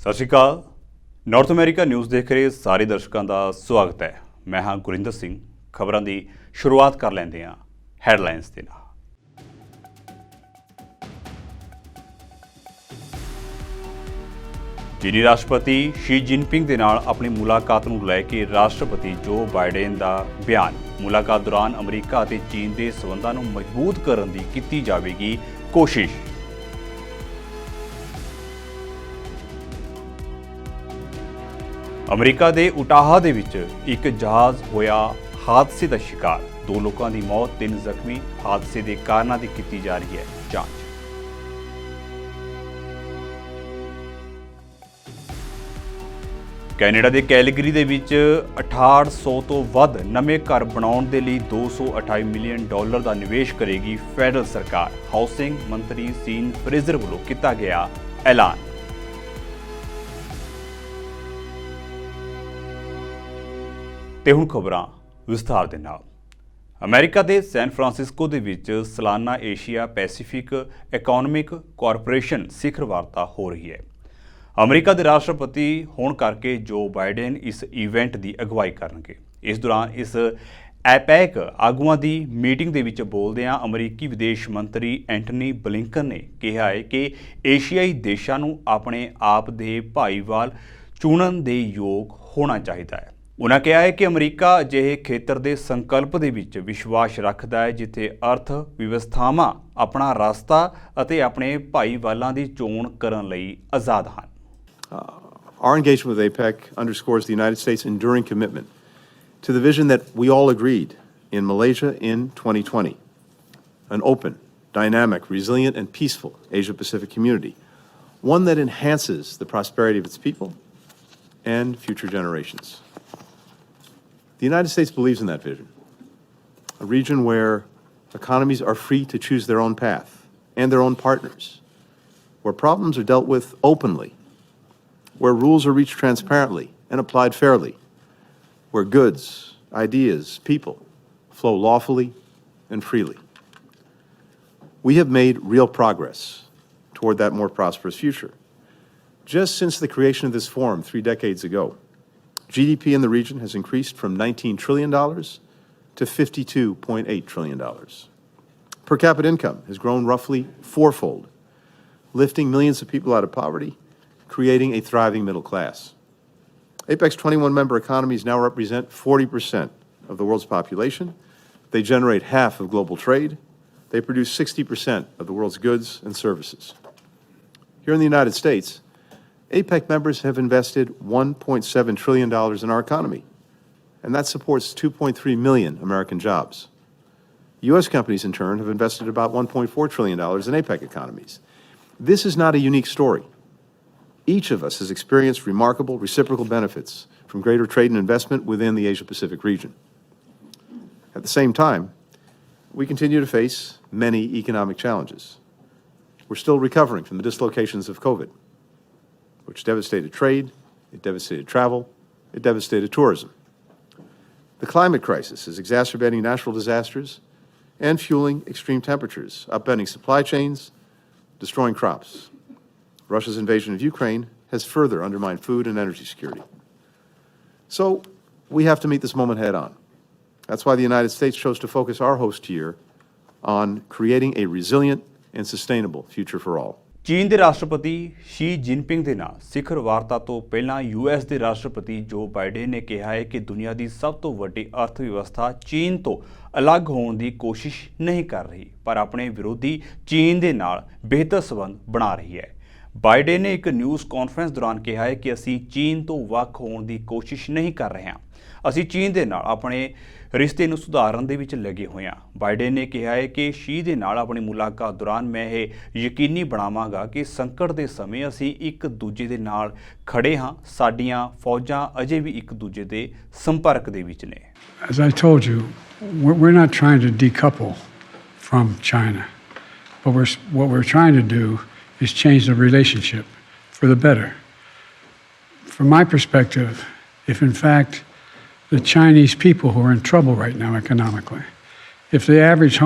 ਸਤਿ ਸ਼੍ਰੀ ਅਕਾਲ। North America news ਦੇਖ ਰਹੇ ਸਾਰੇ ਦਰਸ਼ਕਾਂ ਦਾ ਸਵਾਗਤ ਹੈ। ਮੈਂ ਹਾਂ ਗੁਰਿੰਦਰ ਸਿੰਘ। ਖਬਰਾਂ ਦੀ ਸ਼ੁਰੂਆਤ ਕਰ ਲੈਂਦੇ ਹਾਂ ਹੈਡਲਾਈਨਸ ਦੇ ਨਾਲ। ਚੀਨੀ ਰਾਸ਼ਟਰਪਤੀ ਸ਼ੀ ਜਿਨਪਿੰਗ ਦੇ ਨਾਲ ਆਪਣੀ ਮੁਲਾਕਾਤ ਨੂੰ ਲੈ ਕੇ ਰਾਸ਼ਟਰਪਤੀ ਜੋ ਬਾਈਡਨ ਦਾ ਬਿਆਨ। ਮੁਲਾਕਾਤ ਦੌਰਾਨ ਅਮਰੀਕਾ ਅਤੇ ਚੀਨ ਦੇ ਸਬੰਧਾਂ ਨੂੰ ਮਜ਼ਬੂਤ ਕਰਨ ਦੀ ਕੀਤੀ ਜਾਵੇਗੀ ਕੋਸ਼ਿਸ਼। ਅਮਰੀਕਾ ਦੇ ਉਟਾਹਾ ਦੇ ਵਿੱਚ ਇੱਕ ਜਹਾਜ਼ ਹੋਇਆ ਹਾਦਸੇ ਦਾ ਸ਼ਿਕਾਰ। 2 ਲੋਕਾਂ ਦੀ ਮੌਤ, 3 ਜ਼ਖਮੀ। ਹਾਦਸੇ ਦੇ ਕਾਰਨਾਂ ਦੀ ਕੀਤੀ ਜਾ ਰਹੀ ਹੈ ਜਾਂਚ। ਕੈਨੇਡਾ ਦੇ ਕੈਲਗਰੀ ਦੇ ਵਿੱਚ 6800 ਤੋਂ ਵੱਧ ਨਵੇਂ ਘਰ ਬਣਾਉਣ ਦੇ ਲਈ $228 ਮਿਲੀਅਨ ਦਾ ਨਿਵੇਸ਼ ਕਰੇਗੀ ਫੈਡਰਲ ਸਰਕਾਰ। ਹਾਊਸਿੰਗ ਮੰਤਰੀ ਸੀਨ ਫਰੇਜ਼ਰ ਵੱਲੋਂ ਕੀਤਾ ਗਿਆ ਐਲਾਨ। ਤੇ ਹੁਣ ਖਬਰਾਂ ਵਿਸਥਾਰ ਦੇ ਨਾਲ। ਅਮਰੀਕਾ ਦੇ ਸੈਨ ਫਰਾਂਸਿਸਕੋ ਦੇ ਵਿੱਚ ਸਾਲਾਨਾ ਏਸ਼ੀਆ ਪੈਸੀਫਿਕ ਇਕਨੋਮਿਕ ਕਾਰਪੋਰੇਸ਼ਨ ਸਿਖਰ ਵਾਰਤਾ ਹੋ ਰਹੀ ਹੈ। ਅਮਰੀਕਾ ਦੇ ਰਾਸ਼ਟਰਪਤੀ ਹੋਣ ਕਰਕੇ ਜੋ ਬਾਈਡਨ ਇਸ ਇਵੈਂਟ ਦੀ ਅਗਵਾਈ ਕਰਨਗੇ। ਇਸ ਦੌਰਾਨ ਇਸ ਐਪੈਕ ਆਗੂਆਂ ਦੀ ਮੀਟਿੰਗ ਦੇ ਵਿੱਚ ਬੋਲਦਿਆਂ ਅਮਰੀਕੀ ਵਿਦੇਸ਼ ਮੰਤਰੀ ਐਂਟਨੀ ਬਲਿੰਕਨ ਨੇ ਕਿਹਾ ਹੈ ਕਿ ਏਸ਼ੀਆਈ ਦੇਸ਼ਾਂ ਨੂੰ ਆਪਣੇ ਆਪ ਦੇ ਭਾਈਵਾਲ ਚੁਣਨ ਦੇ ਯੋਗ ਹੋਣਾ ਚਾਹੀਦਾ ਹੈ। ਉਨ੍ਹਾਂ ਕਿਹਾ ਹੈ ਕਿ ਅਮਰੀਕਾ ਅਜਿਹੇ ਖੇਤਰ ਦੇ ਸੰਕਲਪ ਦੇ ਵਿੱਚ ਵਿਸ਼ਵਾਸ ਰੱਖਦਾ ਹੈ ਜਿੱਥੇ ਅਰਥ ਵਿਵਸਥਾਵਾਂ ਆਪਣਾ ਰਸਤਾ ਅਤੇ ਆਪਣੇ ਭਾਈਵਾਲਾਂ ਦੀ ਚੋਣ ਕਰਨ ਲਈ ਆਜ਼ਾਦ ਹਨ। Our engagement with APEC underscores the United States' enduring commitment to the vision that we all agreed in Malaysia in 2020, an open, dynamic, resilient, and peaceful Asia-Pacific community, one that enhances the prosperity of its people and future generations. The United States believes in that vision, a region where economies are free to choose their own path and their own partners, where problems are dealt with openly, where rules are reached transparently and applied fairly, where goods, ideas, people flow lawfully and freely. We have made real progress toward that more prosperous future. Just since the creation of this forum 3 decades ago, GDP in the region has increased from $19 trillion to $52.8 trillion. Per capita income has grown roughly 4-fold, lifting millions of people out of poverty, creating a thriving middle class. APEC's 21 member economies now represent 40% of the world's population. They generate half of global trade. They produce 60% of the world's goods and services. Here in the United States, APEC members have invested $1.7 trillion in our economy, and that supports 2.3 million American jobs. U.S. companies, in turn, have invested about $1.4 trillion in APEC economies. This is not a unique story. Each of us has experienced remarkable reciprocal benefits from greater trade and investment within the Asia-Pacific region. At the same time, we continue to face many economic challenges. We're still recovering from the dislocations of COVID, which devastated trade, it devastated travel, it devastated tourism. The climate crisis is exacerbating natural disasters and fueling extreme temperatures, upending supply chains, destroying crops. Russia's invasion of Ukraine has further undermined food and energy security. So we have to meet this moment head on. That's why the United States chose to focus our host year on creating a resilient and sustainable future for all. ਚੀਨ ਦੇ ਰਾਸ਼ਟਰਪਤੀ Shri Jinping ਦੇ ਨਾਲ ਸਿਖਰ ਵਾਰਤਾ ਤੋਂ ਪਹਿਲਾਂ US ਦੇ ਰਾਸ਼ਟਰਪਤੀ ਜੋ ਬਾਈਡਨ ਨੇ ਕਿਹਾ ਹੈ ਕਿ ਦੁਨੀਆ ਦੀ ਸਭ ਤੋਂ ਵੱਡੀ ਅਰਥ ਵਿਵਸਥਾ ਚੀਨ ਤੋਂ ਅਲੱਗ ਹੋਣ ਦੀ ਕੋਸ਼ਿਸ਼ ਨਹੀਂ ਕਰ ਰਹੀ, ਪਰ ਆਪਣੇ ਵਿਰੋਧੀ ਚੀਨ ਦੇ ਨਾਲ ਬਿਹਤਰ ਸਬੰਧ ਬਣਾ ਰਹੀ ਹੈ। ਬਾਈਡਨ ਨੇ ਇੱਕ ਨਿਊਜ਼ ਕਾਨਫਰੰਸ ਦੌਰਾਨ ਕਿਹਾ ਹੈ ਕਿ ਅਸੀਂ ਚੀਨ ਤੋਂ ਵੱਖ ਹੋਣ ਦੀ ਕੋਸ਼ਿਸ਼ ਨਹੀਂ ਕਰ ਰਹੇ ਹਾਂ, ਅਸੀਂ ਚੀਨ ਦੇ ਨਾਲ ਆਪਣੇ ਰਿਸ਼ਤੇ ਨੂੰ ਸੁਧਾਰਨ ਦੇ ਵਿੱਚ ਲੱਗੇ ਹੋਏ ਹਾਂ। ਬਾਈਡਨ ਨੇ ਕਿਹਾ ਹੈ ਕਿ ਸ਼ੀ ਦੇ ਨਾਲ ਆਪਣੀ ਮੁਲਾਕਾਤ ਦੌਰਾਨ ਮੈਂ ਇਹ ਯਕੀਨੀ ਬਣਾਵਾਂਗਾ ਕਿ ਸੰਕਟ ਦੇ ਸਮੇਂ ਅਸੀਂ ਇੱਕ ਦੂਜੇ ਦੇ ਨਾਲ ਖੜੇ ਹਾਂ। ਸਾਡੀਆਂ ਫੌਜਾਂ ਅਜੇ ਵੀ ਇੱਕ ਦੂਜੇ ਦੇ ਸੰਪਰਕ ਦੇ ਵਿੱਚ ਨੇ। As I told you, we're not trying to decouple from China, but what we're trying to do is change the relationship for the better. From my perspective, if in fact the Chinese people who are in trouble right now economically, if the average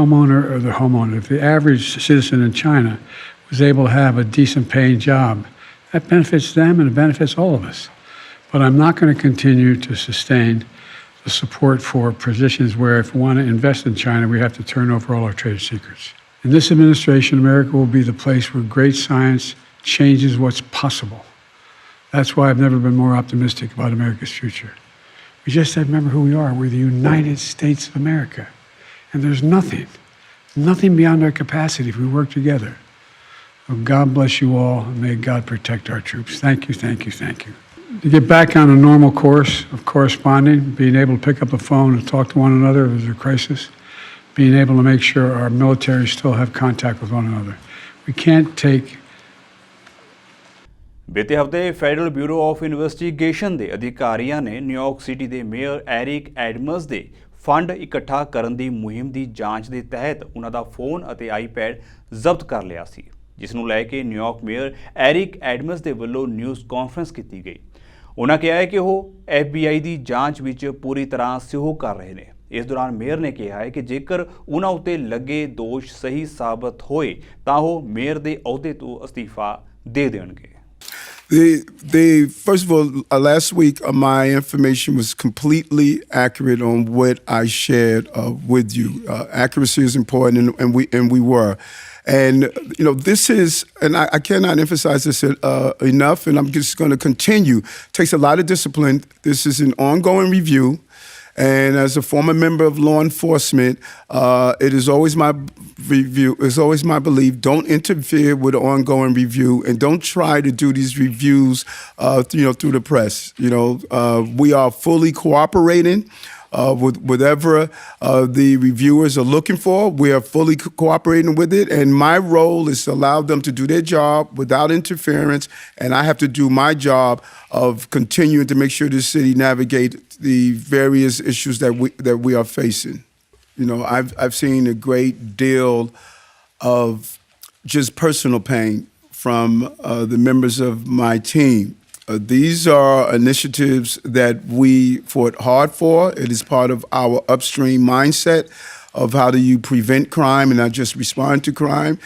if the average citizen in China was able to have a decent paying job That benefits them and it benefits all of us. But I'm not going to continue to sustain the support for positions where if we want to invest in China, we have to turn over all our trade secrets. In this administration, America will be the place where great science changes what's possible. That's why I've never been more optimistic about America's future. We just have to remember who we are. We're the United States of America. And there's nothing beyond our capacity if we work together. So God bless you all, and may God protect our troops. Thank you, thank you, thank you. To get back on a normal course of corresponding, being able to pick up the phone and talk to one another if there's a crisis, being able to make sure our military still have contact with one another. We can't take ਬੀਤੇ ਹਫ਼ਤੇ federal bureau of investigation ਦੇ ਅਧਿਕਾਰੀਆਂ ਨੇ New York city ਦੇ mayor Eric Adams ਦੇ fund ਇਕੱਠਾ ਕਰਨ ਦੀ ਮੁਹਿੰਮ ਦੀ ਜਾਂਚ ਦੇ ਤਹਿਤ ਉਹਨਾਂ ਦਾ ਫੋਨ ਅਤੇ ਆਈਪੈਡ ਜ਼ਬਤ ਕਰ ਲਿਆ ਸੀ, ਜਿਸ ਨੂੰ ਲੈ ਕੇ ਨਿਊਯਾਰਕ ਮੇਅਰ ਐਰਿਕ ਐਡਮਜ਼ ਦੇ ਵੱਲੋਂ ਨਿਊਜ਼ ਕਾਨਫਰੰਸ ਕੀਤੀ ਗਈ। ਉਹਨਾਂ ਕਿਹਾ ਹੈ ਕਿ ਉਹ FBI ਦੀ ਜਾਂਚ ਵਿੱਚ ਪੂਰੀ ਤਰ੍ਹਾਂ ਸਹਿਯੋਗ ਕਰ ਰਹੇ ਨੇ। ਇਸ ਦੌਰਾਨ ਮੇਅਰ ਨੇ ਕਿਹਾ ਹੈ ਕਿ ਜੇਕਰ ਉਹਨਾਂ ਉੱਤੇ ਲੱਗੇ ਦੋਸ਼ ਸਹੀ ਸਾਬਤ ਹੋਏ ਤਾਂ ਉਹ ਮੇਅਰ ਦੇ ਅਹੁਦੇ ਤੋਂ ਅਸਤੀਫਾ ਦੇ ਦੇਣਗੇ। First of all, last week, my information was completely accurate on what I shared with you. Accuracy is important, and we were. And, you know, this is, and I cannot emphasize this enough, and I'm just going to continue. It takes a lot of discipline. This is an ongoing review. And as a former member of law enforcement, it is always my review. It's always my belief. Don't interfere with an ongoing review, and don't try to do these reviews, through the press. We are fully cooperating with whatever the reviewers are looking for. We are fully cooperating with it, and my role is to allow them to do their job without interference, and I have to do my job of continuing to make sure the city navigate the various issues that we are facing. I've seen a great deal of just personal pain from the members of my team. These are initiatives that we fought hard for. It is part of our upstream mindset of how do you prevent crime and not just respond to crime.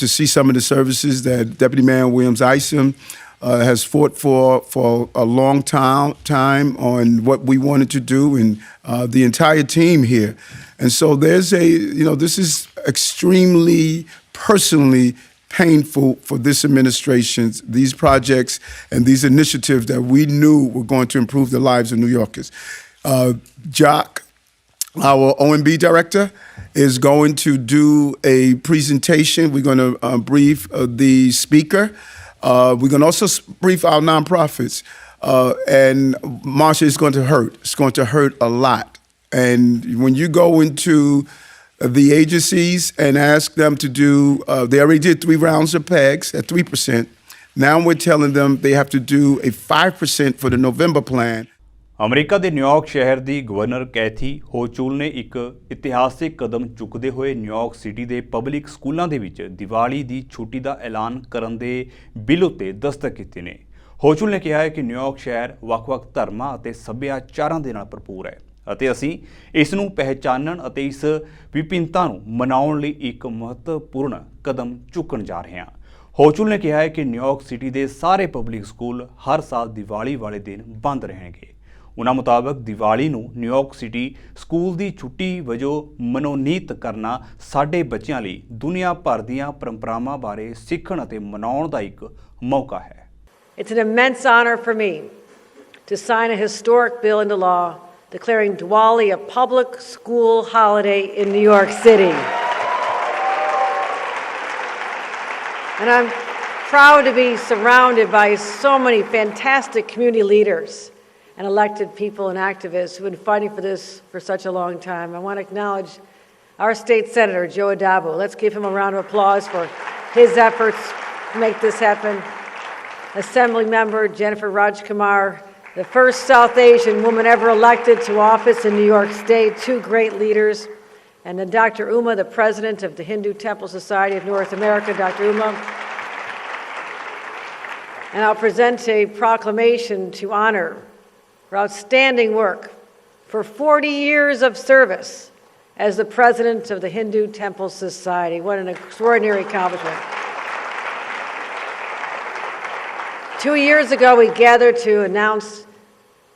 To see some of the services that Deputy Mayor Williams-Isom has fought for a long time on what we wanted to do, and the entire team here. And so there's this is extremely personally painful for this administration, these projects and these initiatives that we knew were going to improve the lives of New Yorkers. Jock, our OMB director, is going to do a presentation. We're going to brief the speaker. We're going to also brief our nonprofits. And Marsha, it's going to hurt. It's going to hurt a lot. And when you go into the agencies and ask them to do, they already did 3 rounds of PEGs at 3%. Now we're telling them they have to do a 5% for the November plan. America ਦੇ New York ਸ਼ਹਿਰ ਦੀ governor Kathy ਹੋਚੂਲ ਨੇ ਇੱਕ ਇਤਿਹਾਸਿਕ ਕਦਮ ਚੁੱਕਦੇ ਹੋਏ New York city ਦੇ public ਸਕੂਲਾਂ ਦੇ ਵਿੱਚ ਦੀਵਾਲੀ ਦੀ ਛੁੱਟੀ ਦਾ ਐਲਾਨ ਕਰਨ ਦੇ ਬਿੱਲ ਉੱਤੇ ਦਸਤਖਤ ਕੀਤੇ ਨੇ। ਹੋਚੂਲ ਨੇ ਕਿਹਾ ਹੈ ਕਿ ਨਿਊਯਾਰਕ ਸ਼ਹਿਰ ਵੱਖ-ਵੱਖ ਧਰਮਾਂ ਅਤੇ ਸੱਭਿਆਚਾਰਾਂ ਦੇ ਨਾਲ ਭਰਪੂਰ ਹੈ ਅਤੇ ਅਸੀਂ ਇਸ ਨੂੰ ਪਹਿਚਾਨਣ ਅਤੇ ਇਸ ਵਿਭਿੰਨਤਾ ਨੂੰ ਮਨਾਉਣ ਲਈ ਇੱਕ ਮਹੱਤਵਪੂਰਨ ਕਦਮ ਚੁੱਕਣ ਜਾ ਰਹੇ ਹਾਂ। ਹੋਚੂਲ ਨੇ ਕਿਹਾ ਹੈ ਕਿ ਨਿਊਯਾਰਕ ਸਿਟੀ ਦੇ ਸਾਰੇ ਪਬਲਿਕ ਸਕੂਲ ਹਰ ਸਾਲ ਦੀਵਾਲੀ ਵਾਲੇ ਦਿਨ ਬੰਦ ਰਹਿਣਗੇ। ਉਹਨਾਂ ਮੁਤਾਬਕ ਦੀਵਾਲੀ ਨੂੰ ਨਿਊਯਾਰਕ ਸਿਟੀ ਸਕੂਲ ਦੀ ਛੁੱਟੀ ਵਜੋਂ ਮਨੋਨੀਤ ਕਰਨਾ ਸਾਡੇ ਬੱਚਿਆਂ ਲਈ ਦੁਨੀਆ ਭਰ ਦੀਆਂ ਪਰੰਪਰਾਵਾਂ ਬਾਰੇ ਸਿੱਖਣ ਅਤੇ ਮਨਾਉਣ ਦਾ ਇੱਕ ਮੌਕਾ ਹੈ। It's an immense honor for me to sign a historic bill into law declaring Diwali a public school holiday in New York City. And I'm proud to be surrounded by so many fantastic community leaders and elected people and activists who have been fighting for this for such a long time. I want to acknowledge our state senator, Joe Addabbo. Let's give him a round of applause for his efforts to make this happen. Assembly member Jennifer Rajkumar, the first South Asian woman ever elected to office in New York State, 2 great leaders. And then Dr. Uma, the president of the Hindu Temple Society of North America, Dr. Uma. And I'll present a proclamation to honor her outstanding work for 40 years of service as the president of the Hindu Temple Society. What an extraordinary accomplishment. 2 years ago, we gathered to announce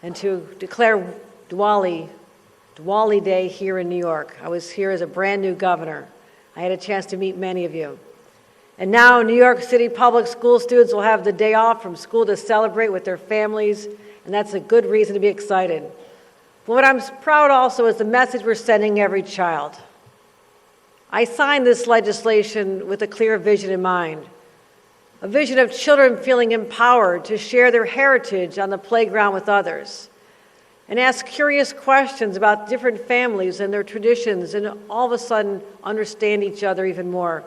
and to declare Diwali Day here in New York. I was here as a brand new governor. I had a chance to meet many of you. And now New York City public school students will have the day off from school to celebrate with their families, and that's a good reason to be excited. But what I'm proud also is the message we're sending every child. I signed this legislation with a clear vision in mind, a vision of children feeling empowered to share their heritage on the playground with others, and ask curious questions about different families and their traditions, and all of a sudden understand each other even more,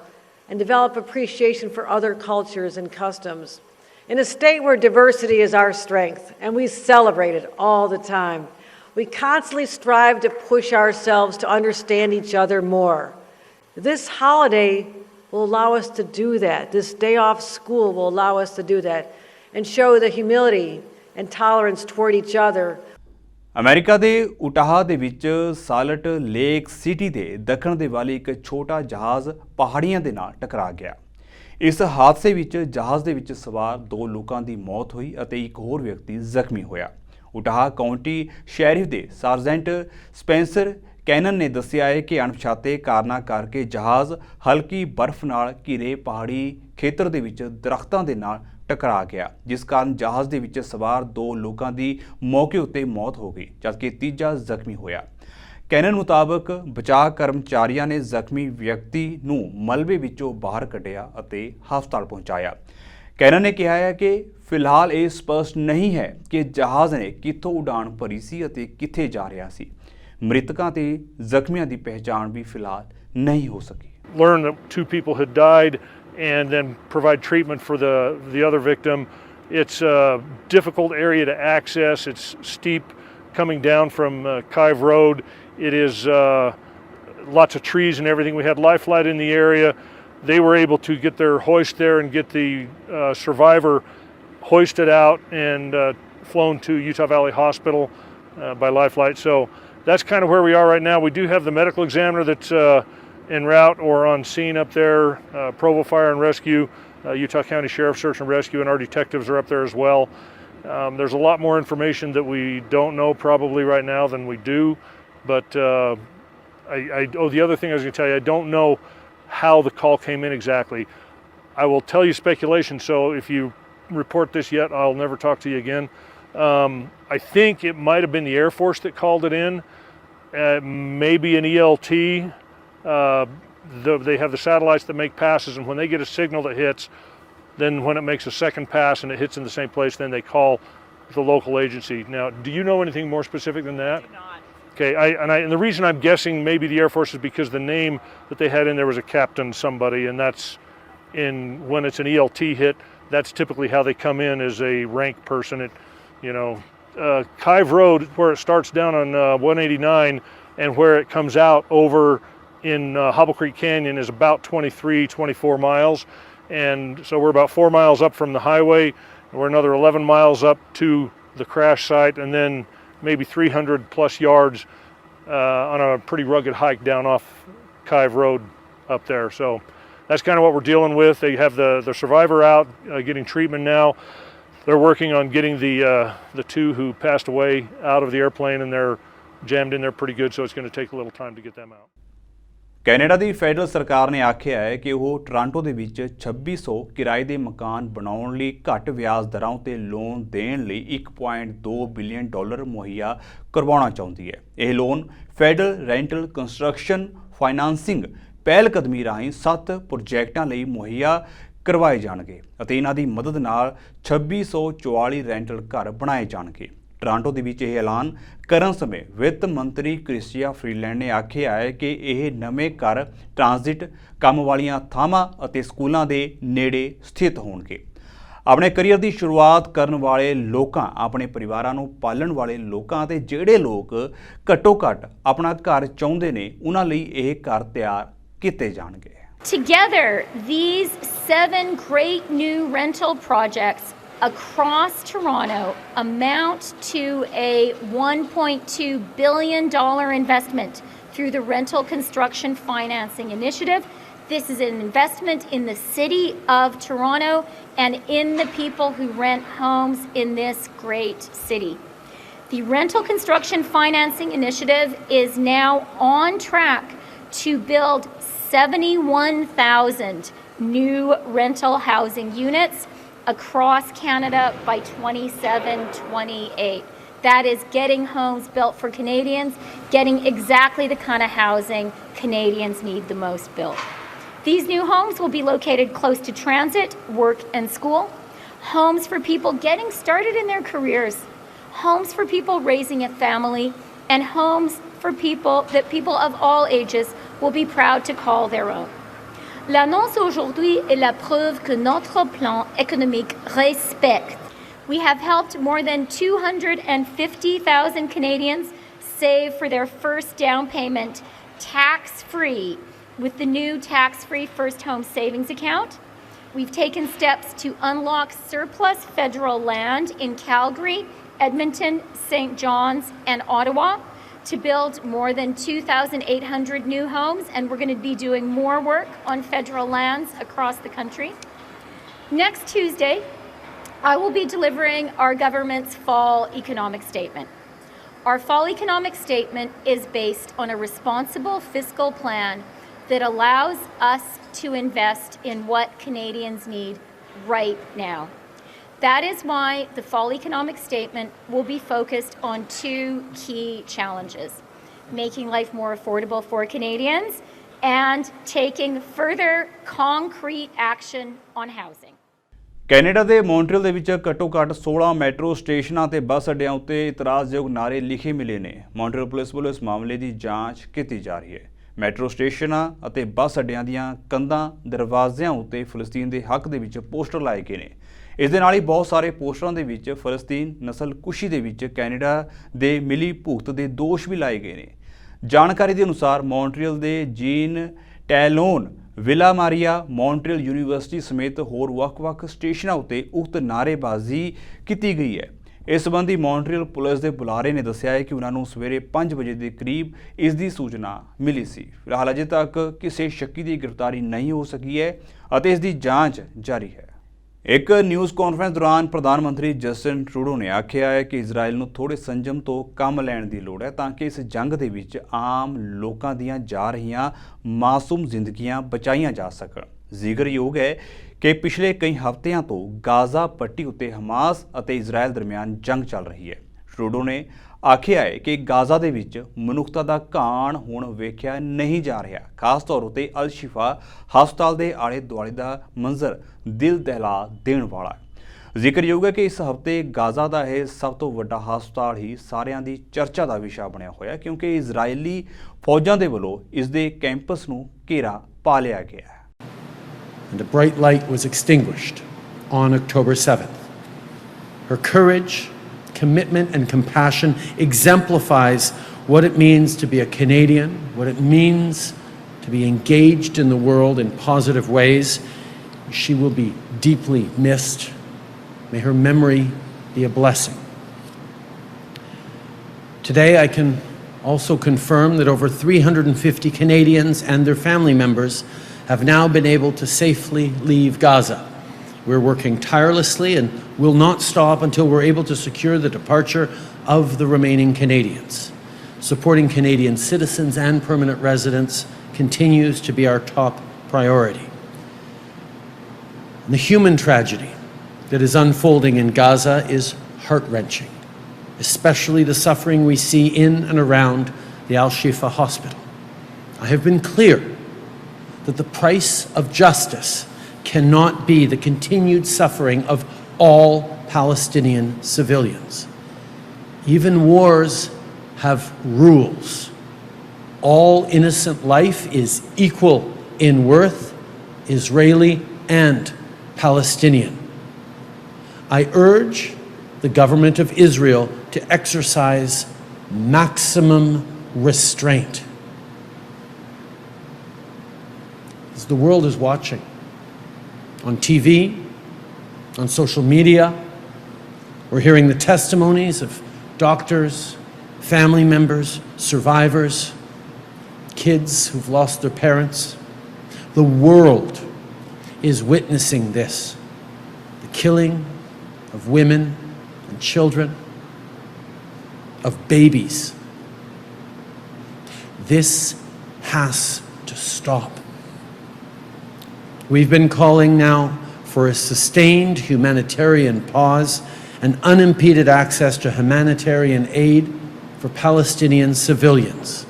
and develop appreciation for other cultures and customs. In a state where diversity is our strength, and we celebrate it all the time, we constantly strive to push ourselves to understand each other more. This holiday will allow us to do that. This day off school will allow us to do that and show the humility and tolerance toward each other. America ਦੇ Utah ਦੇ ਵਿੱਚ salt lake city ਦੇ ਦੱਖਣ ਦੇ ਵੱਲ ਇੱਕ ਛੋਟਾ ਜਹਾਜ਼ ਪਹਾੜੀਆਂ ਦੇ ਨਾਲ ਟਕਰਾ ਗਿਆ। ਇਸ ਹਾਦਸੇ ਵਿੱਚ ਜਹਾਜ਼ ਦੇ ਵਿੱਚ ਸਵਾਰ 2 ਲੋਕਾਂ ਦੀ ਮੌਤ ਹੋਈ ਅਤੇ ਇੱਕ ਹੋਰ ਵਿਅਕਤੀ ਜ਼ਖਮੀ ਹੋਇਆ। ਉਟਾਹ ਕਾਉਂਟੀ ਸ਼ੈਰਿਫ ਦੇ ਸਰਜੈਂਟ ਸਪੈਂਸਰ ਕੈਨਨ ਨੇ ਦੱਸਿਆ ਹੈ ਕਿ ਅਣਪਛਾਤੇ ਕਾਰਨਾਂ ਕਰਕੇ ਜਹਾਜ਼ ਹਲਕੀ ਬਰਫ਼ ਨਾਲ ਘਿਰੇ ਪਹਾੜੀ ਖੇਤਰ ਦੇ ਵਿੱਚ ਦਰਖਤਾਂ ਦੇ ਨਾਲ ਟਕਰਾ ਗਿਆ, ਜਿਸ ਕਾਰਨ ਜਹਾਜ਼ ਦੇ ਵਿੱਚ ਸਵਾਰ 2 ਲੋਕਾਂ ਦੀ ਮੌਕੇ ਉੱਤੇ ਮੌਤ ਹੋ ਗਈ, ਜਦਕਿ ਤੀਜਾ ਜ਼ਖਮੀ ਹੋਇਆ। ਕੈਨਨ ਮੁਤਾਬਕ ਬਚਾਅ ਕਰਮਚਾਰੀਆਂ ਨੇ ਜ਼ਖਮੀ ਵਿਅਕਤੀ ਨੂੰ ਮਲਬੇ ਵਿੱਚੋਂ ਬਾਹਰ ਕੱਢਿਆ ਅਤੇ ਹਸਪਤਾਲ ਪਹੁੰਚਾਇਆ। ਕੈਨਨ ਨੇ ਕਿਹਾ ਹੈ ਕਿ ਫਿਲਹਾਲ ਇਹ ਸਪਸ਼ਟ ਨਹੀਂ ਹੈ ਕਿ ਜਹਾਜ਼ ਨੇ ਕਿੱਥੋਂ ਉਡਾਣ ਭਰੀ ਸੀ ਅਤੇ ਕਿੱਥੇ ਜਾ ਰਿਹਾ ਸੀ। ਮ੍ਰਿਤਕਾਂ ਤੇ ਜ਼ਖਮੀਆਂ ਦੀ ਪਹਿਚਾਣ ਵੀ ਫਿਲਹਾਲ ਨਹੀਂ ਹੋ ਸਕੀ। Learn that 2 people had died and then provide treatment for the other victim. It's a difficult area to access. It's steep coming down from Kive Road. It is lots of trees and everything. We had Life Flight in the area. They were able to get their hoist there and get the survivor hoisted out and flown to Utah Valley Hospital by Life Flight. So that's kind of where we are right now. We do have the medical examiner that's en route or on scene up there, Provo Fire and Rescue, Utah County Sheriff Search and Rescue, and our detectives are up there as well. There's a lot more information that we don't know probably right now than we do, but the other thing I was going to tell you, I don't know how the call came in exactly. I will tell you speculation, so if you report this yet, I'll never talk to you again. I think it might have been the Air Force that called it in, maybe an ELT. They have the satellites that make passes, and when they get a signal that hits, then when it makes a second pass and it hits in the same place, then they call the local agency. Now, do you know anything more specific than that? I do not. Okay, and the reason I'm guessing maybe the Air Force is because the name that they had in there was a captain somebody, and that's when it's an ELT hit, that's typically how they come in as a rank person. Kive Road, where it starts down on 189 and where it comes out over in Hobble Creek Canyon is about 24 miles. And so we're about 4 miles up from the highway. We're another 11 miles up to the crash site, and then maybe 300 plus yards on a pretty rugged hike down off Kive Road up there. So that's kind of what we're dealing with. They have the survivor out getting treatment now. They're working on getting the 2 who passed away out of the airplane, and they're jammed in there pretty good, so it's going to take a little time to get them out. Canada the federal ਸਰਕਾਰ ਨੇ ਆਖਿਆ ਹੈ ਕਿ ਉਹ Toronto ਦੇ ਵਿੱਚ 2600 ਕਿਰਾਏ ਦੇ ਮਕਾਨ ਬਣਾਉਣ ਲਈ ਘੱਟ ਵਿਆਜ ਦਰਾਂ ਉੱਤੇ ਲੋਨ ਦੇਣ ਲਈ $1.2 ਬਿਲੀਅਨ ਮੁਹੱਈਆ ਕਰਵਾਉਣਾ ਚਾਹੁੰਦੀ ਹੈ। ਇਹ ਲੋਨ ਫੈਡਰਲ ਰੈਂਟਲ ਕੰਸਟਰਕਸ਼ਨ ਫਾਈਨਾਂਸਿੰਗ ਪਹਿਲਕਦਮੀ ਰਾਹੀਂ 7 ਪ੍ਰੋਜੈਕਟਾਂ ਲਈ ਮੁਹੱਈਆ ਕਰਵਾਏ ਜਾਣਗੇ ਅਤੇ ਇਹਨਾਂ ਦੀ ਮਦਦ ਨਾਲ 2644 ਰੈਂਟਲ ਘਰ ਬਣਾਏ ਜਾਣਗੇ। ਟੋਰਾਂਟੋ ਦੇ ਵਿੱਚ ਇਹ ਐਲਾਨ ਕਰਨ ਸਮੇਂ ਵਿੱਤ ਮੰਤਰੀ ਕ੍ਰਿਸਟੀਆ ਫਰੀਲੈਂਡ ਨੇ ਆਖਿਆ ਹੈ ਕਿ ਇਹ ਨਵੇਂ ਘਰ ਟ੍ਰਾਂਜ਼ਿਟ ਕੰਮ ਵਾਲੀਆਂ ਥਾਵਾਂ ਅਤੇ ਸਕੂਲਾਂ ਦੇ ਨੇੜੇ ਸਥਿਤ ਹੋਣਗੇ। ਆਪਣੇ ਕਰੀਅਰ ਦੀ ਸ਼ੁਰੂਆਤ ਕਰਨ ਵਾਲੇ ਲੋਕਾਂ, ਆਪਣੇ ਪਰਿਵਾਰਾਂ ਨੂੰ ਪਾਲਣ ਵਾਲੇ ਲੋਕਾਂ ਅਤੇ ਜਿਹੜੇ ਲੋਕ ਘੱਟੋ ਘੱਟ ਆਪਣਾ ਘਰ ਚਾਹੁੰਦੇ ਨੇ, ਉਹਨਾਂ ਲਈ ਇਹ ਘਰ ਤਿਆਰ ਕੀਤੇ ਜਾਣਗੇ। Together, these 7 great new rental projects across Toronto amount to a $1.2 billion investment through the Rental Construction Financing Initiative This is an investment in the city of Toronto and in the people who rent homes in this great city. The Rental Construction Financing Initiative is now on track to build 71,000 new rental housing units across Canada by 27-28. That is getting homes built for Canadians, getting exactly the kind of housing Canadians need the most built. These new homes will be located close to transit, work, and school. Homes for people getting started in their careers. Homes for people raising a family. And homes for people that people of all ages will be proud to call their own. L'annonce aujourd'hui est la preuve que notre plan économique respecte. We have helped more than 250,000 Canadians save for their first down payment tax-free with the new tax-free First Home Savings Account. We've taken steps to unlock surplus federal land in Calgary, Edmonton, St. John's, and Ottawa to build more than 2,800 new homes, and we're going to be doing more work on federal lands across the country. Next Tuesday, I will be delivering our government's fall economic statement. Our fall economic statement is based on a responsible fiscal plan that allows us to invest in what Canadians need right now. That is why the fall economic statement will be focused on two key challenges: making life more affordable for Canadians and taking further concrete action on housing. Canada ਦੇ Montreal ਦੇ ਵਿੱਚ ਘੱਟੋ-ਘੱਟ 16 metro ਸਟੇਸ਼ਨਾਂ ਤੇ ਬੱਸ ਅੱਡਿਆਂ ਉੱਤੇ ਇਤਰਾਜ਼ਯੋਗ ਨਾਅਰੇ ਲਿਖੇ ਮਿਲੇ ਨੇ। ਮੌਂਟਰੀਅਲ ਪੁਲਿਸ ਵੱਲੋਂ ਇਸ ਮਾਮਲੇ ਦੀ ਜਾਂਚ ਕੀਤੀ ਜਾ ਰਹੀ ਹੈ। ਮੈਟਰੋ ਸਟੇਸ਼ਨਾਂ ਅਤੇ ਬੱਸ ਅੱਡਿਆਂ ਦੀਆਂ ਕੰਧਾਂ ਦਰਵਾਜ਼ਿਆਂ ਉੱਤੇ ਫਲਸਤੀਨ ਦੇ ਹੱਕ ਦੇ ਵਿੱਚ ਪੋਸਟਰ ਲਾਏ ਗਏ ਨੇ। ਇਸ ਦੇ ਨਾਲ ਹੀ ਬਹੁਤ ਸਾਰੇ ਪੋਸਟਰਾਂ ਦੇ ਵਿੱਚ ਫਲਸਤੀਨ ਨਸਲਕੁਸ਼ੀ ਦੇ ਵਿੱਚ ਕੈਨੇਡਾ ਦੇ ਮਿਲੀ ਭੁਗਤ ਦੇ ਦੋਸ਼ ਵੀ ਲਾਏ ਗਏ ਨੇ। ਜਾਣਕਾਰੀ ਦੇ ਅਨੁਸਾਰ ਮੌਂਟਰੀਅਲ ਦੇ ਜੀਨ ਟੈਲੋਨ, ਵਿਲਾ ਮਾਰੀਆ, ਮੌਂਟਰੀਅਲ ਯੂਨੀਵਰਸਿਟੀ ਸਮੇਤ ਹੋਰ ਵੱਖ-ਵੱਖ ਸਟੇਸ਼ਨਾਂ ਉੱਤੇ ਉਕਤ ਨਾਅਰੇਬਾਜ਼ੀ ਕੀਤੀ ਗਈ ਹੈ। ਇਸ ਸੰਬੰਧੀ ਮੌਂਟਰੀਅਲ ਪੁਲਿਸ ਦੇ ਬੁਲਾਰੇ ਨੇ ਦੱਸਿਆ ਹੈ ਕਿ ਉਹਨਾਂ ਨੂੰ ਸਵੇਰੇ 5 ਵਜੇ ਦੇ ਕਰੀਬ ਇਸ ਦੀ ਸੂਚਨਾ ਮਿਲੀ ਸੀ। ਫਿਲਹਾਲ ਅਜੇ ਤੱਕ ਕਿਸੇ ਸ਼ੱਕੀ ਦੀ ਗ੍ਰਿਫਤਾਰੀ ਨਹੀਂ ਹੋ ਸਕੀ ਹੈ ਅਤੇ ਇਸ ਦੀ ਜਾਂਚ ਜਾਰੀ ਹੈ। ਇੱਕ ਨਿਊਜ਼ ਕਾਨਫਰੰਸ ਦੌਰਾਨ ਪ੍ਰਧਾਨ ਮੰਤਰੀ ਜਸਟਿਨ ਟਰੂਡੋ ਨੇ ਆਖਿਆ ਹੈ ਕਿ ਇਜ਼ਰਾਈਲ ਨੂੰ ਥੋੜ੍ਹੇ ਸੰਜਮ ਤੋਂ ਕੰਮ ਲੈਣ ਦੀ ਲੋੜ ਹੈ ਤਾਂ ਕਿ ਇਸ ਜੰਗ ਦੇ ਵਿੱਚ ਆਮ ਲੋਕਾਂ ਦੀਆਂ ਜਾ ਰਹੀਆਂ ਮਾਸੂਮ ਜ਼ਿੰਦਗੀਆਂ ਬਚਾਈਆਂ ਜਾ ਸਕਣ। ਜ਼ਿਕਰਯੋਗ ਹੈ ਕਿ ਪਿਛਲੇ ਕਈ ਹਫ਼ਤਿਆਂ ਤੋਂ ਗਾਜ਼ਾ ਪੱਟੀ ਉੱਤੇ ਹਮਾਸ ਅਤੇ ਇਜ਼ਰਾਈਲ ਦਰਮਿਆਨ ਜੰਗ ਚੱਲ ਰਹੀ ਹੈ। ਟਰੂਡੋ ਨੇ ਆਖਿਆ ਹੈ ਕਿ ਗਾਜ਼ਾ ਦੇ ਵਿੱਚ ਮਨੁੱਖਤਾ ਦਾ ਘਾਣ ਹੁਣ ਵੇਖਿਆ ਨਹੀਂ ਜਾ ਰਿਹਾ। ਖਾਸ ਤੌਰ ਉੱਤੇ ਅਲ ਸ਼ਿਫਾ ਹਸਪਤਾਲ ਦੇ ਆਲੇ ਦੁਆਲੇ ਦਾ ਮੰਜ਼ਰ ਦਿਲ ਦਹਿਲਾ ਦੇਣ ਵਾਲਾ ਹੈ। ਜ਼ਿਕਰਯੋਗ ਹੈ ਕਿ ਇਸ ਹਫ਼ਤੇ ਗਾਜ਼ਾ ਦਾ ਇਹ ਸਭ ਤੋਂ ਵੱਡਾ ਹਸਪਤਾਲ ਹੀ ਸਾਰਿਆਂ ਦੀ ਚਰਚਾ ਦਾ ਵਿਸ਼ਾ ਬਣਿਆ ਹੋਇਆ ਕਿਉਂਕਿ ਇਜ਼ਰਾਈਲੀ ਫੌਜਾਂ ਦੇ ਵੱਲੋਂ ਇਸ ਦੇ ਕੈਂਪਸ ਨੂੰ ਘੇਰਾ ਪਾ ਲਿਆ ਗਿਆ ਹੈ। And a bright light was extinguished on October 7th. Her courage, commitment, and compassion exemplifies what it means to be a Canadian, what it means to be engaged in the world in positive ways. She will be deeply missed. May her memory be a blessing. Today, I can also confirm that over 350 Canadians and their family members have now been able to safely leave Gaza. We're working tirelessly and will not stop until we're able to secure the departure of the remaining Canadians. Supporting Canadian citizens and permanent residents continues to be our top priority. And the human tragedy that is unfolding in Gaza is heart-wrenching, especially the suffering we see in and around the Al-Shifa hospital. I have been clear that the price of justice cannot be the continued suffering of all Palestinian civilians. Even wars have rules. All innocent life is equal in worth, Israeli and Palestinian. I urge the government of Israel to exercise maximum restraint. The world is watching on TV, on social media. We're hearing the testimonies of doctors, family members, survivors, kids who've lost their parents. The world is witnessing this. The killing of women and children, of babies. This has to stop. We've been calling now for a sustained humanitarian pause and unimpeded access to humanitarian aid for Palestinian civilians.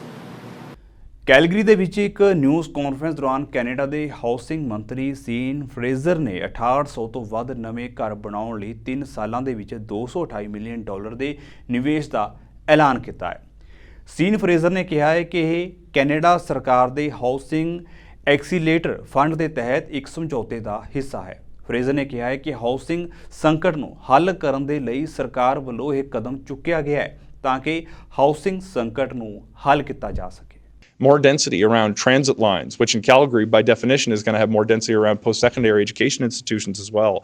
Calgary ਦੇ ਵਿੱਚ ਇੱਕ news conference ਦੌਰਾਨ Canada ਦੇ housing ਮੰਤਰੀ scene Fraser ਨੇ 6800 ਤੋਂ ਵੱਧ ਨਵੇਂ ਘਰ ਬਣਾਉਣ ਲਈ 3 ਸਾਲਾਂ ਦੇ ਵਿੱਚ $228 ਮਿਲੀਅਨ ਦੇ ਨਿਵੇਸ਼ ਦਾ ਐਲਾਨ ਕੀਤਾ ਹੈ। ਸੀਨ ਫਰੇਜ਼ਰ ਨੇ ਕਿਹਾ ਹੈ ਕਿ ਇਹ ਕੈਨੇਡਾ ਸਰਕਾਰ ਦੇ ਹਾਊਸਿੰਗ ਐਕਸੀਲੇਟਰ ਫੰਡ ਦੇ ਤਹਿਤ ਇੱਕ ਸਮਝੌਤੇ ਦਾ ਹਿੱਸਾ ਹੈ। ਫਰੇਜ਼ਰ ਨੇ ਕਿਹਾ ਹੈ ਕਿ ਹਾਊਸਿੰਗ ਸੰਕਟ ਨੂੰ ਹੱਲ ਕਰਨ ਦੇ ਲਈ ਸਰਕਾਰ ਵੱਲੋਂ ਇਹ ਕਦਮ ਚੁੱਕਿਆ ਗਿਆ ਹੈ ਤਾਂ ਕਿ ਹਾਊਸਿੰਗ ਸੰਕਟ ਨੂੰ ਹੱਲ ਕੀਤਾ ਜਾ ਸਕੇ। More density around transit lines, which in Calgary, by definition, is going to have more density around post-secondary education institutions as well.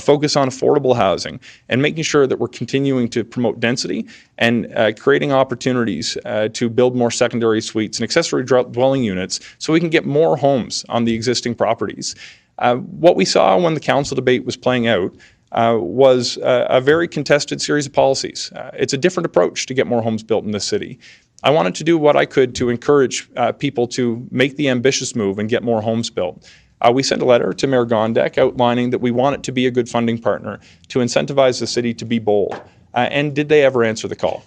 A focus on affordable housing and making sure that we're continuing to promote density and creating opportunities to build more secondary suites and accessory dwelling units so we can get more homes on the existing properties. What we saw when the council debate was playing out was a very contested series of policies. It's a different approach to get more homes built in this city. I wanted to do what I could to encourage people to make the ambitious move and get more homes built. We sent a letter to Mayor Gondek outlining that we want it to be a good funding partner to incentivize the city to be bold. And did they ever answer the call?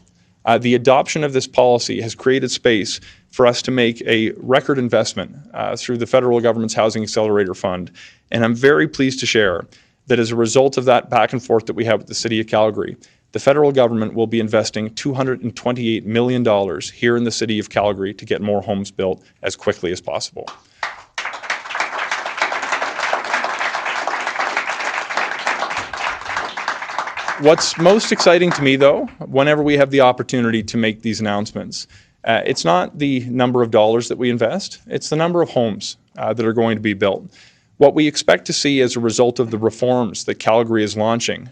The adoption of this policy has created space for us to make a record investment through the federal government's Housing Accelerator Fund. And I'm very pleased to share that as a result of that back and forth that we have with the City of Calgary, the federal government will be investing $228 million here in the City of Calgary to get more homes built as quickly as possible. What's most exciting to me, though, whenever we have the opportunity to make these announcements, it's not the number of dollars that we invest, it's the number of homes that are going to be built. What we expect to see as a result of the reforms that Calgary is launching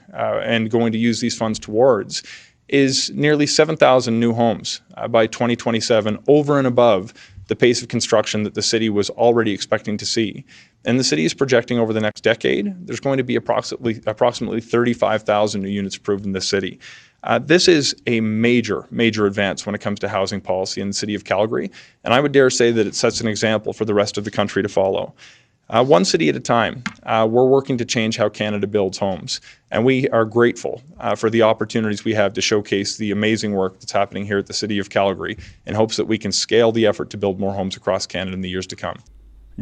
and going to use these funds towards is nearly 7,000 new homes by 2027, over and above the pace of construction that the city was already expecting to see. And the city is projecting over the next decade, there's going to be approximately 35,000 new units approved in this city. This is a major advance when it comes to housing policy in the city of Calgary, and I would dare say that it sets an example for the rest of the country to follow. One city at a time, we're working to change how Canada builds homes, and we are grateful for the opportunities we have to showcase the amazing work that's happening here at the City of Calgary in hopes that we can scale the effort to build more homes across Canada in the years to come.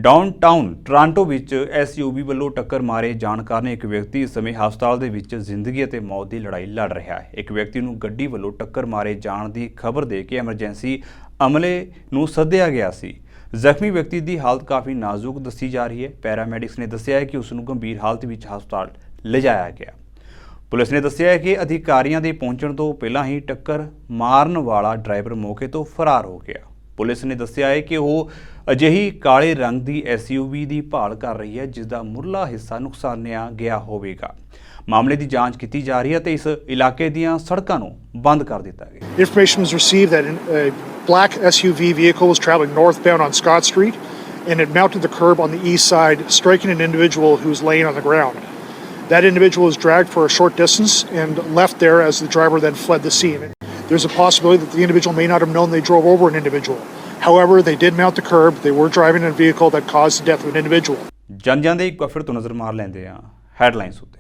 Downtown Toronto ਵਿੱਚ SUV ਵੱਲੋਂ ਟੱਕਰ ਮਾਰੇ ਜਾਣ ਕਾਰਨ ਇੱਕ ਵਿਅਕਤੀ ਇਸ ਸਮੇਂ ਹਸਪਤਾਲ ਦੇ ਵਿੱਚ ਜ਼ਿੰਦਗੀ ਅਤੇ ਮੌਤ ਦੀ ਲੜਾਈ ਲੜ ਰਿਹਾ ਹੈ। ਇੱਕ ਵਿਅਕਤੀ ਨੂੰ ਗੱਡੀ ਵੱਲੋਂ ਟੱਕਰ ਮਾਰੇ ਜਾਣ ਦੀ ਖਬਰ ਦੇ ਕੇ ਐਮਰਜੈਂਸੀ ਅਮਲੇ ਨੂੰ ਸੱਦਿਆ ਗਿਆ ਸੀ। ਜ਼ਖਮੀ ਵਿਅਕਤੀ ਦੀ ਹਾਲਤ ਕਾਫੀ ਨਾਜ਼ੁਕ ਦੱਸੀ ਜਾ ਰਹੀ ਹੈ। ਪੈਰਾਮੈਡਿਕਸ ਨੇ ਦੱਸਿਆ ਹੈ ਕਿ ਉਸ ਨੂੰ ਗੰਭੀਰ ਹਾਲਤ ਵਿੱਚ ਹਸਪਤਾਲ ਲਿਜਾਇਆ ਗਿਆ। ਪੁਲਿਸ ਨੇ ਦੱਸਿਆ ਹੈ ਕਿ ਅਧਿਕਾਰੀਆਂ ਦੇ ਪਹੁੰਚਣ ਤੋਂ ਪਹਿਲਾਂ ਹੀ ਟੱਕਰ ਮਾਰਨ ਵਾਲਾ ਡਰਾਈਵਰ ਮੌਕੇ ਤੋਂ ਫਰਾਰ ਹੋ ਗਿਆ। ਪੁਲਿਸ ਨੇ ਦੱਸਿਆ ਹੈ ਕਿ ਉਹ ਅਜਿਹੀ ਕਾਲੇ ਰੰਗ ਦੀ SUV ਦੀ ਭਾਲ ਕਰ ਰਹੀ ਹੈ ਜਿਸ ਦਾ ਮੁੱਢਲਾ ਹਿੱਸਾ ਨੁਕਸਾਨਿਆ ਗਿਆ ਹੋਵੇਗਾ। ਮਾਮਲੇ ਦੀ ਜਾਂਚ ਕੀਤੀ ਜਾ ਰਹੀ ਹੈ ਤੇ ਇਸ ਇਲਾਕੇ ਦੀਆਂ ਸੜਕਾਂ ਨੂੰ ਬੰਦ ਕਰ ਦਿੱਤਾ ਗਿਆ। Information was received that a black SUV vehicle was traveling northbound on Scott Street and it mounted the curb on the east side, striking an individual who was laying on the ground. That individual was dragged for a short distance and left there as the driver then fled the scene. There's a possibility that the individual may not have known they drove over an individual. However, they did mount the curb. They were driving in a vehicle that caused the death of an individual. ਜਾਂਦੇ ਇੱਕ ਵਾਰ ਫਿਰ ਤੋਂ ਨਜ਼ਰ ਮਾਰ ਲੈਂਦੇ ਆ headlines ਉੱਤੇ।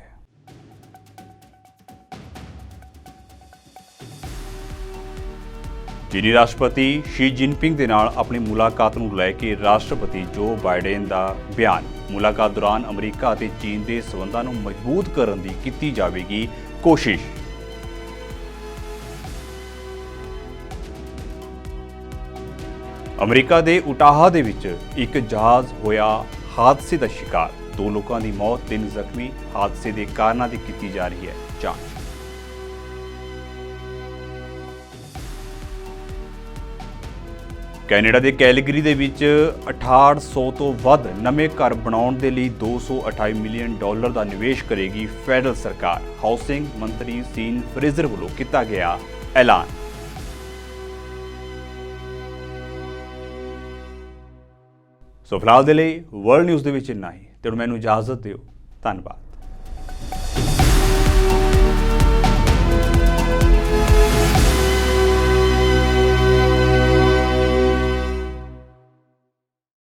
ਚੀਨੀ ਰਾਸ਼ਟਰਪਤੀ ਸ਼ੀ ਜਿਨਪਿੰਗ ਦੇ ਨਾਲ ਆਪਣੀ ਮੁਲਾਕਾਤ ਨੂੰ ਲੈ ਕੇ ਰਾਸ਼ਟਰਪਤੀ ਜੋ ਬਾਈਡਨ ਦਾ ਬਿਆਨ। ਮੁਲਾਕਾਤ ਦੌਰਾਨ ਅਮਰੀਕਾ ਅਤੇ ਚੀਨ ਦੇ ਸਬੰਧਾਂ ਨੂੰ ਮਜ਼ਬੂਤ ਕਰਨ ਦੀ ਕੀਤੀ ਜਾਵੇਗੀ ਕੋਸ਼ਿਸ਼। ਅਮਰੀਕਾ ਦੇ ਉਟਾਹਾ ਦੇ ਵਿੱਚ ਇੱਕ ਜਹਾਜ਼ ਹੋਇਆ ਹਾਦਸੇ ਦਾ ਸ਼ਿਕਾਰ। 2 ਲੋਕਾਂ ਦੀ ਮੌਤ, 3 ਜ਼ਖਮੀ। ਹਾਦਸੇ ਦੇ ਕਾਰਨਾਂ ਦੀ ਕੀਤੀ ਜਾ ਰਹੀ ਹੈ ਜਾਂਚ। ਕੈਨੇਡਾ ਦੇ ਕੈਲਗਰੀ ਦੇ ਵਿੱਚ 6800 ਤੋਂ ਵੱਧ ਨਵੇਂ ਘਰ ਬਣਾਉਣ ਦੇ ਲਈ $228 ਮਿਲੀਅਨ ਦਾ ਨਿਵੇਸ਼ ਕਰੇਗੀ ਫੈਡਰਲ ਸਰਕਾਰ। ਹਾਊਸਿੰਗ ਮੰਤਰੀ ਸੀਨ ਫਰੇਜ਼ਰ ਵੱਲੋਂ ਕੀਤਾ ਗਿਆ ਐਲਾਨ। ਸੋ ਫਿਲਹਾਲ ਦੇ ਲਈ ਵਰਲਡ ਨਿਊਜ਼ ਦੇ ਵਿੱਚ ਇੰਨਾ ਹੀ ਤੇ ਹੁਣ ਮੈਨੂੰ ਇਜਾਜ਼ਤ ਦਿਓ। ਧੰਨਵਾਦ।